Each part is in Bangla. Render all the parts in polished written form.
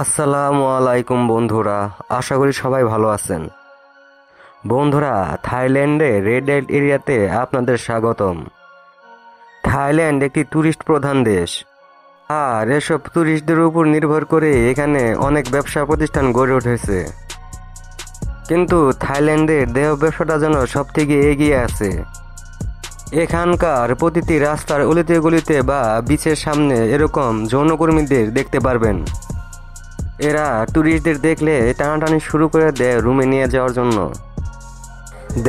আসসালামু আলাইকুম বন্ধুরা, আশা করি সবাই ভালো আছেন। বন্ধুরা, থাইল্যান্ডে রেড লাইট এরিয়াতে আপনাদের স্বাগতম। থাইল্যান্ড একটি ট্যুরিস্ট প্রধান দেশ, আর এসব ট্যুরিস্টদের উপর নির্ভর করে এখানে অনেক ব্যবসা প্রতিষ্ঠান গড়ে উঠেছে। কিন্তু থাইল্যান্ডের দেহ ব্যবসাটা যেন সব থেকে এগিয়ে আছে। এখানকার প্রতিটি রাস্তার অলিতে গলিতে বা বিচের সামনে এরকম যৌনকর্মীদের দেখতে পারবেন। এরা ট্যুরিস্টদের দেখলে টানাটানি শুরু করে দেয় রুমে নিয়ে যাওয়ার জন্য।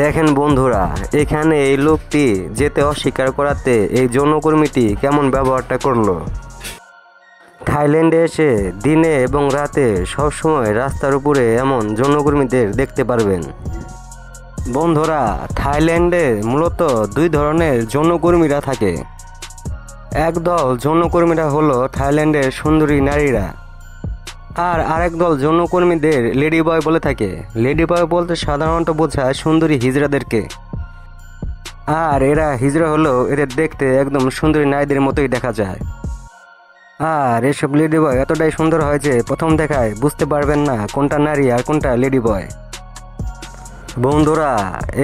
দেখেন বন্ধুরা, এখানে এই লোকটি যেতে অস্বীকার করাতে এই যৌনকর্মীটি কেমন ব্যবহারটা করলো। থাইল্যান্ডে এসে দিনে এবং রাতে সবসময় রাস্তার উপরে এমন যৌনকর্মীদের দেখতে পারবেন। বন্ধুরা, থাইল্যান্ডে মূলত দুই ধরনের যৌনকর্মীরা থাকে। একদল যৌনকর্মীরা হলো থাইল্যান্ডের সুন্দরী নারীরা, আর আরেক দল যৌনকর্মীদের লেডি বয় বলে থাকে। লেডি বয় বলতে সাধারণত বোঝায় সুন্দরী হিজড়াদেরকে। আর এরা হিজড়া হলেও এদের দেখতে একদম সুন্দরী নারীদের মতোই দেখা যায়। আর এসব লেডি বয় এতটাই সুন্দর হয় যে প্রথম দেখায় বুঝতে পারবেন না কোনটা নারী আর কোনটা লেডি বয়। বন্ধুরা,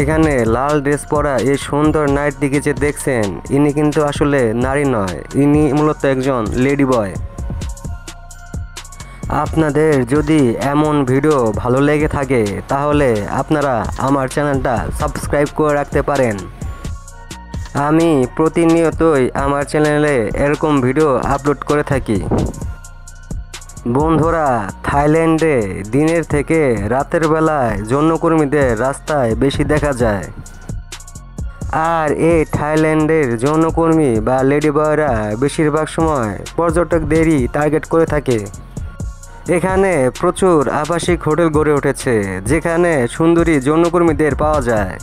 এখানে লাল ড্রেস পরা এই সুন্দর নারীটিকে যে দেখছেন, ইনি কিন্তু আসলে নারী নয়, ইনি মূলত একজন লেডি বয়। আপনাদের যদি এমন ভিডিও ভালো লেগে থাকে তাহলে আপনারা আমার চ্যানেলটা সাবস্ক্রাইব করে রাখতে পারেন। আমি প্রতিনিয়তই আমার চ্যানেলে এরকম ভিডিও আপলোড করে থাকি। বন্ধুরা, থাইল্যান্ডে দিনের থেকে রাতের বেলায় যৌনকর্মীদের রাস্তায় বেশি দেখা যায়। আর এই থাইল্যান্ডের যৌনকর্মী বা লেডি বয়রা বেশিরভাগ সময় পর্যটকদেরই টার্গেট করে থাকে। এখানে প্রচুর আবাসিক হোটেল গড়ে উঠেছে যেখানে সুন্দরী যৌনকর্মীদের পাওয়া যায়।